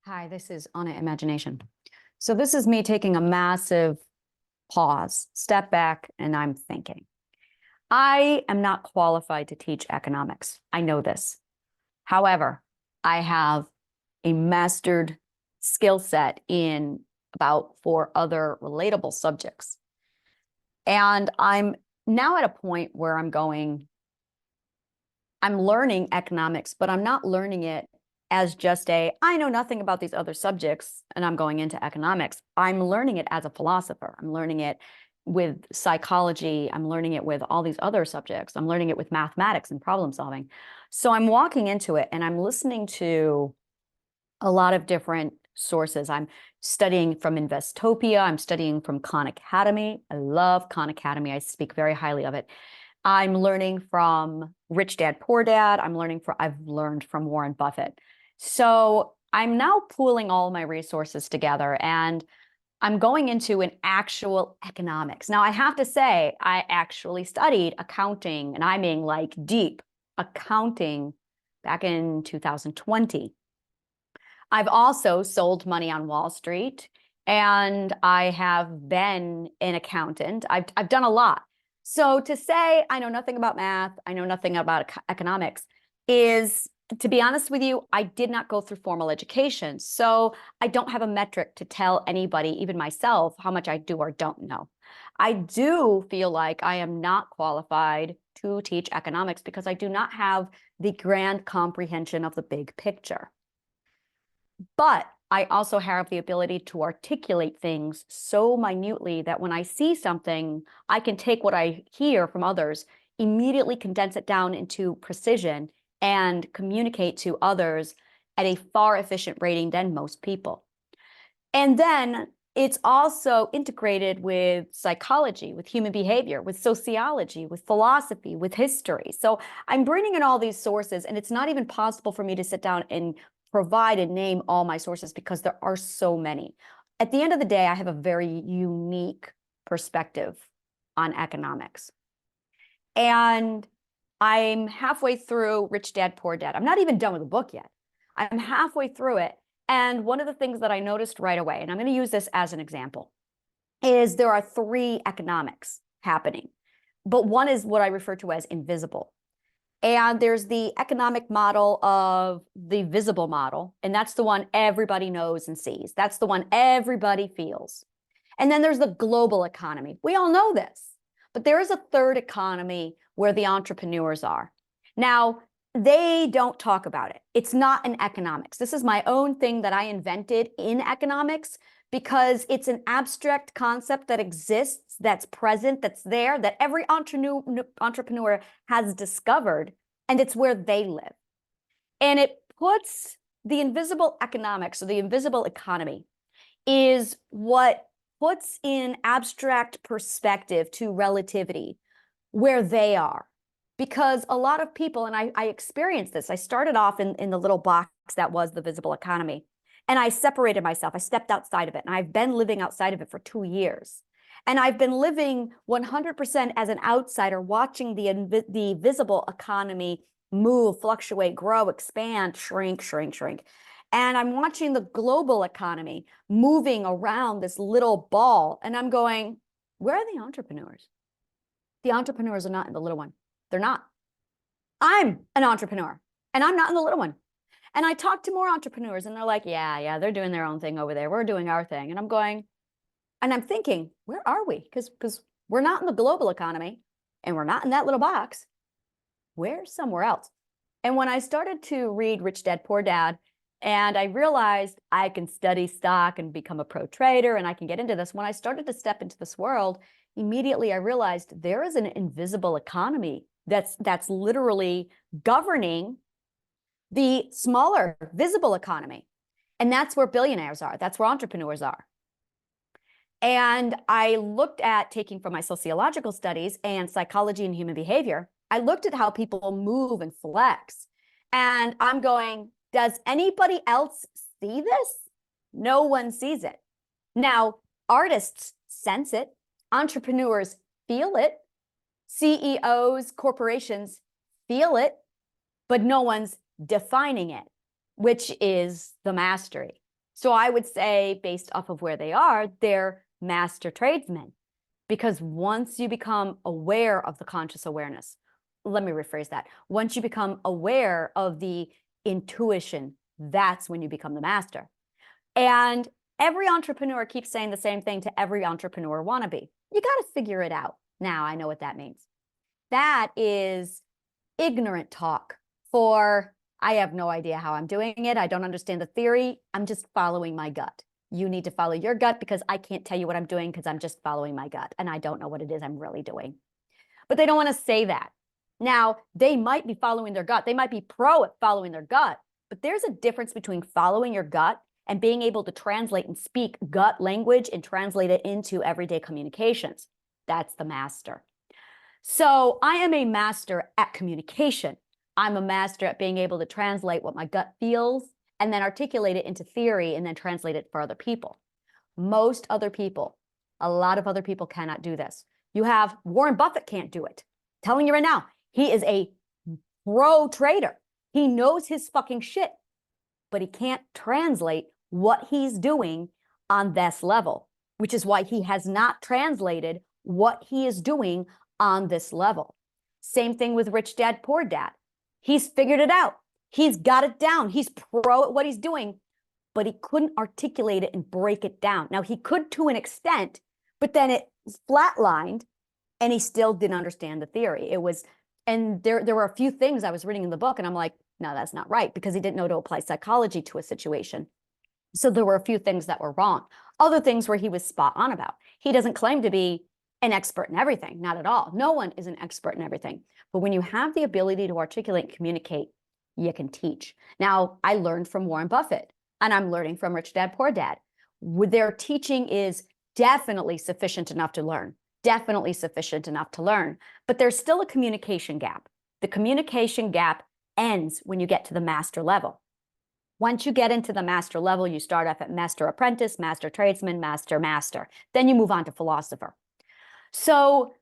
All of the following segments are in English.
Hi, this is Anna Imagination. So this is me taking a massive pause, step back, and I'm thinking. I am not qualified to teach economics. I know this. However, I have a mastered skill set in about 4 other relatable subjects. And I'm now at a point where I'm learning economics, but I'm not learning it as just I know nothing about these other subjects and I'm going into economics. I'm learning it as a philosopher. I'm learning it with psychology. I'm learning it with all these other subjects. I'm learning it with mathematics and problem solving. So I'm walking into it and I'm listening to a lot of different sources. I'm studying from Investopia. I'm studying from Khan Academy. I love Khan Academy. I speak very highly of it. I'm learning from Rich Dad, Poor Dad. I've learned from Warren Buffett. So I'm now pooling all my resources together and I'm going into an actual economics. Now I have to say, I actually studied accounting, and I mean like deep accounting back in 2020. I've also sold money on Wall Street, and I have been an accountant. I've done a lot. So to say I know nothing about math, I know nothing about economics is, to be honest with you, I did not go through formal education. So I don't have a metric to tell anybody, even myself, how much I do or don't know. I do feel like I am not qualified to teach economics because I do not have the grand comprehension of the big picture. But I also have the ability to articulate things so minutely that when I see something, I can take what I hear from others, immediately condense it down into precision, and communicate to others at a far efficient rating than most people. And then it's also integrated with psychology, with human behavior, with sociology, with philosophy, with history. So I'm bringing in all these sources, and it's not even possible for me to sit down and provide and name all my sources because there are so many. At the end of the day, I have a very unique perspective on economics. And I'm halfway through Rich Dad, Poor Dad. I'm not even done with the book yet. I'm halfway through it. And one of the things that I noticed right away, and I'm going to use this as an example, is there are 3 economics happening. But one is what I refer to as invisible. And there's the economic model of the visible model, and that's the one everybody knows and sees. That's the one everybody feels. And then there's the global economy. We all know this, but there is a third economy where the entrepreneurs are. Now, they don't talk about it. It's not in economics. This is my own thing that I invented in economics because it's an abstract concept that exists, that's present, that's there, that every entrepreneur has discovered, and it's where they live. And it puts the invisible economics, or the invisible economy, is what puts in abstract perspective to relativity where they are. Because a lot of people, and I experienced this, I started off in the little box that was the visible economy. And I separated myself. I stepped outside of it. And I've been living outside of it for 2 years. And I've been living 100% as an outsider, watching the visible economy move, fluctuate, grow, expand, shrink, shrink, shrink. And I'm watching the global economy moving around this little ball. And I'm going, where are the entrepreneurs? The entrepreneurs are not in the little one. They're not. I'm an entrepreneur, and I'm not in the little one. And I talk to more entrepreneurs, and they're like, yeah, they're doing their own thing over there. We're doing our thing. And I'm going, and I'm thinking, where are we? Because we're not in the global economy, and we're not in that little box. We're somewhere else. And when I started to read Rich Dad, Poor Dad, and I realized I can study stock and become a pro trader, and I can get into this, when I started to step into this world, immediately I realized there is an invisible economy that's literally governing the smaller visible economy. And that's where billionaires are. That's where entrepreneurs are. And I looked at, taking from my sociological studies and psychology and human behavior, I looked at how people move and flex. And I'm going, does anybody else see this? No one sees it. Now, artists sense it. Entrepreneurs feel it. CEOs, corporations feel it, but no one's defining it, which is the mastery. So I would say, based off of where they are, they're master tradesmen. Because once you become aware of the conscious awareness, let me rephrase that. Once you become aware of the intuition, that's when you become the master. And every entrepreneur keeps saying the same thing to every entrepreneur wannabe. You got to figure it out. Now I know what that means. That is ignorant talk for, I have no idea how I'm doing it. I don't understand the theory. I'm just following my gut. You need to follow your gut because I can't tell you what I'm doing because I'm just following my gut and I don't know what it is I'm really doing. But they don't want to say that. Now, they might be following their gut. They might be pro at following their gut, but there's a difference between following your gut and being able to translate and speak gut language and translate it into everyday communications. That's the master. So I am a master at communication. I'm a master at being able to translate what my gut feels and then articulate it into theory and then translate it for other people. Most other people, a lot of other people cannot do this. You have Warren Buffett can't do it. I'm telling you right now, he is a pro trader. He knows his fucking shit, but he can't translate what he's doing on this level, which is why he has not translated what he is doing on this level. Same thing with Rich Dad, Poor Dad. He's figured it out. He's got it down. He's pro at what he's doing, but he couldn't articulate it and break it down. Now, he could to an extent, but then it flatlined and he still didn't understand the theory. It was, and there were a few things I was reading in the book and I'm like, no, that's not right, because he didn't know to apply psychology to a situation. So there were a few things that were wrong. Other things where he was spot on about. He doesn't claim to be an expert in everything, not at all. No one is an expert in everything. But when you have the ability to articulate and communicate, you can teach. Now, I learned from Warren Buffett, and I'm learning from Rich Dad, Poor Dad. Their teaching is definitely sufficient enough to learn, definitely sufficient enough to learn, but there's still a communication gap. The communication gap ends when you get to the master level. Once you get into the master level, you start off at master apprentice, master tradesman, master master. Then you move on to philosopher. So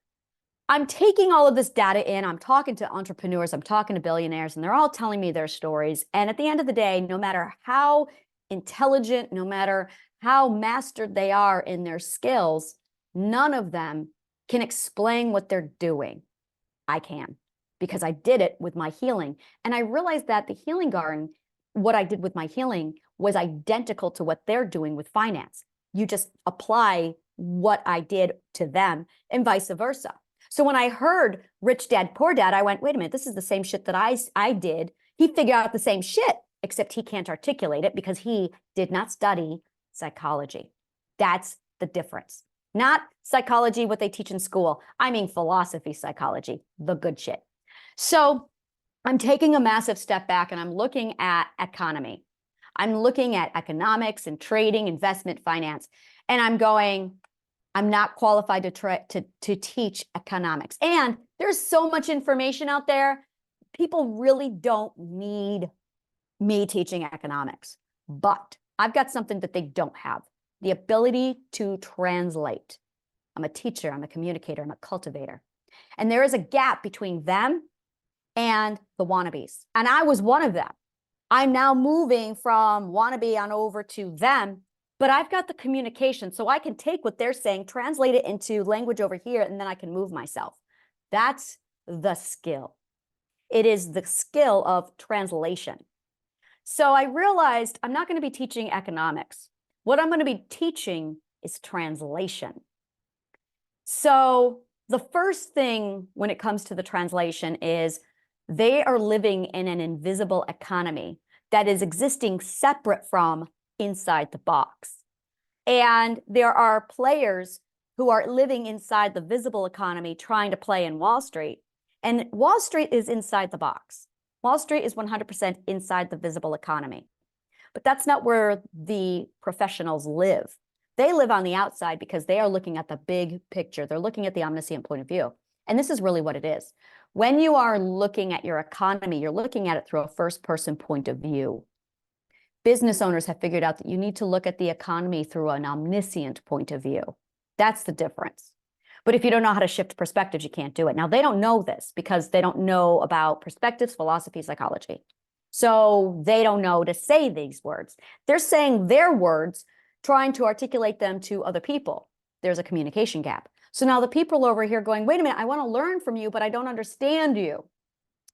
I'm taking all of this data in, I'm talking to entrepreneurs, I'm talking to billionaires, and they're all telling me their stories. And at the end of the day, no matter how intelligent, no matter how mastered they are in their skills, none of them can explain what they're doing. I can, because I did it with my healing. And I realized that the healing garden, what I did with my healing, was identical to what they're doing with finance. You just apply what I did to them and vice versa. So when I heard Rich Dad, Poor Dad, I went, wait a minute, this is the same shit that I did. He figured out the same shit, except he can't articulate it because he did not study psychology. That's the difference. Not psychology, what they teach in school. I mean philosophy psychology, the good shit. So I'm taking a massive step back and I'm looking at economy. I'm looking at economics and trading, investment, finance, and I'm going, I'm not qualified to teach economics. And there's so much information out there. People really don't need me teaching economics, but I've got something that they don't have, the ability to translate. I'm a teacher, I'm a communicator, I'm a cultivator. And there is a gap between them and the wannabes. And I was one of them. I'm now moving from wannabe on over to them, but I've got the communication, so I can take what they're saying, translate it into language over here, and then I can move myself. That's the skill. It is the skill of translation. So I realized I'm not going to be teaching economics. What I'm going to be teaching is translation. So the first thing when it comes to the translation is they are living in an invisible economy that is existing separate from inside the box. And there are players who are living inside the visible economy trying to play in Wall Street. And Wall Street is inside the box. Wall Street is 100% inside the visible economy. But that's not where the professionals live. They live on the outside because they are looking at the big picture. They're looking at the omniscient point of view. And this is really what it is. When you are looking at your economy, you're looking at it through a first-person point of view. Business owners have figured out that you need to look at the economy through an omniscient point of view. That's the difference. But if you don't know how to shift perspectives, you can't do it. Now, they don't know this because they don't know about perspectives, philosophy, psychology. So they don't know to say these words. They're saying their words, trying to articulate them to other people. There's a communication gap. So now the people over here going, wait a minute, I want to learn from you, but I don't understand you.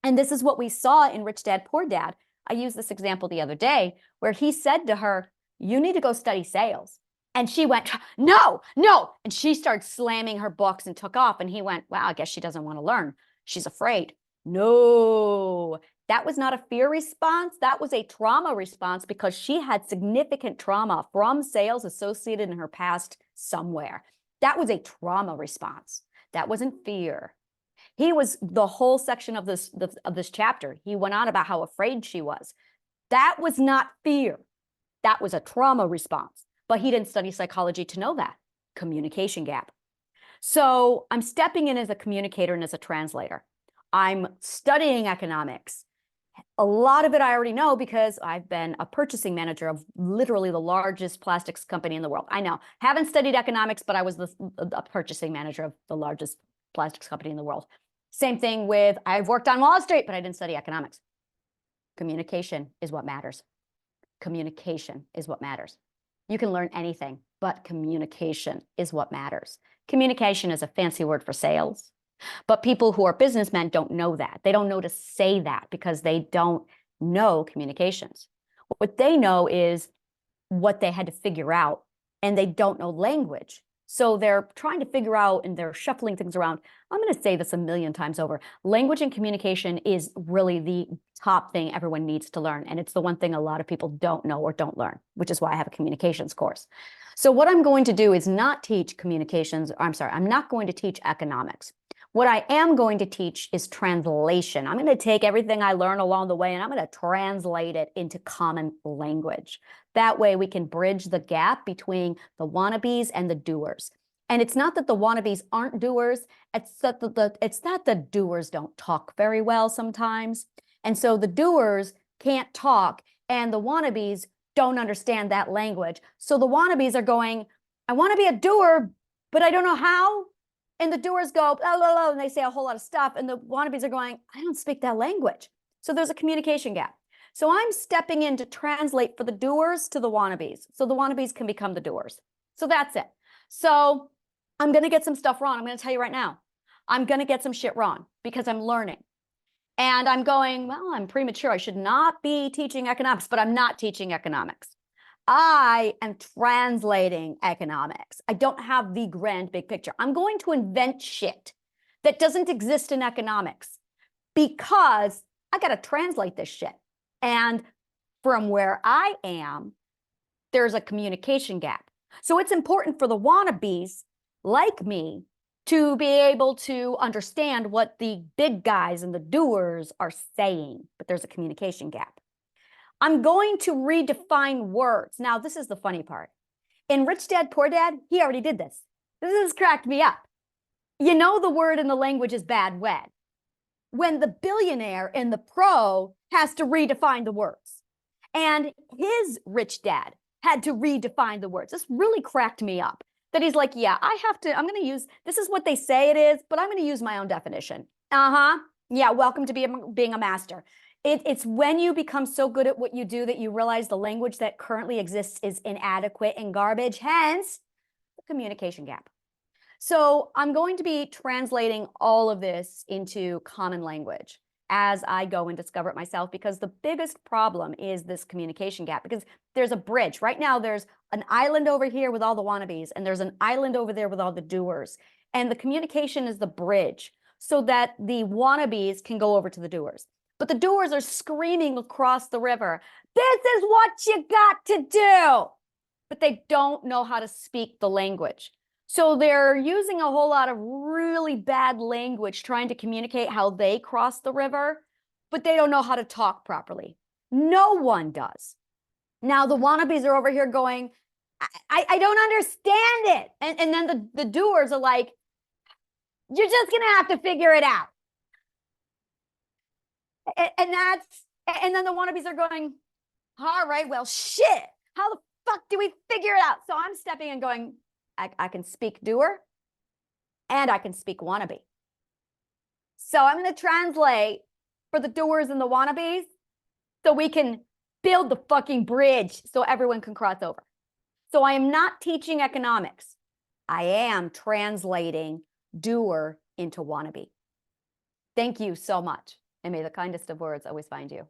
And this is what we saw in Rich Dad, Poor Dad. I used this example the other day where he said to her, you need to go study sales. And she went, no, no. And she started slamming her books and took off. And he went, wow, I guess she doesn't want to learn. She's afraid. No, that was not a fear response. That was a trauma response because she had significant trauma from sales associated in her past somewhere. That was a trauma response. That wasn't fear. He was the whole section of this chapter. He went on about how afraid she was. That was not fear. That was a trauma response. But he didn't study psychology to know that. Communication gap. So I'm stepping in as a communicator and as a translator. I'm studying economics. A lot of it I already know because I've been a purchasing manager of literally the largest plastics company in the world. I know. Haven't studied economics, but I was a purchasing manager of the largest plastics company in the world. Same thing with, I've worked on Wall Street, but I didn't study economics. Communication is what matters. Communication is what matters. You can learn anything, but communication is what matters. Communication is a fancy word for sales, but people who are businessmen don't know that. They don't know to say that because they don't know communications. What they know is what they had to figure out, and they don't know language. So they're trying to figure out and they're shuffling things around. I'm going to say this a million times over. Language and communication is really the top thing everyone needs to learn. And it's the one thing a lot of people don't know or don't learn, which is why I have a communications course. So what I'm going to do is not teach communications. I'm not going to teach economics. What I am going to teach is translation. I'm going to take everything I learn along the way and I'm going to translate it into common language. That way we can bridge the gap between the wannabes and the doers. And it's not that the wannabes aren't doers, it's that the doers don't talk very well sometimes. And so the doers can't talk and the wannabes don't understand that language. So the wannabes are going, I want to be a doer, but I don't know how. And the doers go, blah, blah, blah, and they say a whole lot of stuff. And the wannabes are going, I don't speak that language. So there's a communication gap. So I'm stepping in to translate for the doers to the wannabes. So the wannabes can become the doers. So that's it. So I'm going to get some stuff wrong. I'm going to tell you right now. I'm going to get some shit wrong because I'm learning. And I'm going, well, I'm premature. I should not be teaching economics, but I'm not teaching economics. I am translating economics. I don't have the grand big picture. I'm going to invent shit that doesn't exist in economics because I got to translate this shit. And from where I am, there's a communication gap. So it's important for the wannabes like me to be able to understand what the big guys and the doers are saying, but there's a communication gap. I'm going to redefine words. Now, this is the funny part. In Rich Dad, Poor Dad, he already did this. This has cracked me up. You know the word in the language is bad when. When the billionaire in the pro has to redefine the words. And his rich dad had to redefine the words. This really cracked me up. That he's like, yeah, I'm going to use, this is what they say it is, but I'm going to use my own definition. Yeah, welcome to being a master. It's when you become so good at what you do that you realize the language that currently exists is inadequate and garbage, hence the communication gap. So I'm going to be translating all of this into common language as I go and discover it myself, because the biggest problem is this communication gap, because there's a bridge. Right now, there's an island over here with all the wannabes, and there's an island over there with all the doers. And the communication is the bridge so that the wannabes can go over to the doers. But the doers are screaming across the river, this is what you got to do. But they don't know how to speak the language. So they're using a whole lot of really bad language trying to communicate how they cross the river, but they don't know how to talk properly. No one does. Now the wannabes are over here going, I don't understand it. And then the doers are like, you're just going to have to figure it out. And then the wannabes are going, all right, well, shit, how the fuck do we figure it out? So I'm stepping and going, I can speak doer and I can speak wannabe. So I'm going to translate for the doers and the wannabes. so we can build the fucking bridge so everyone can cross over. So I am not teaching economics. I am translating doer into wannabe. Thank you so much. And may the kindest of words always find you.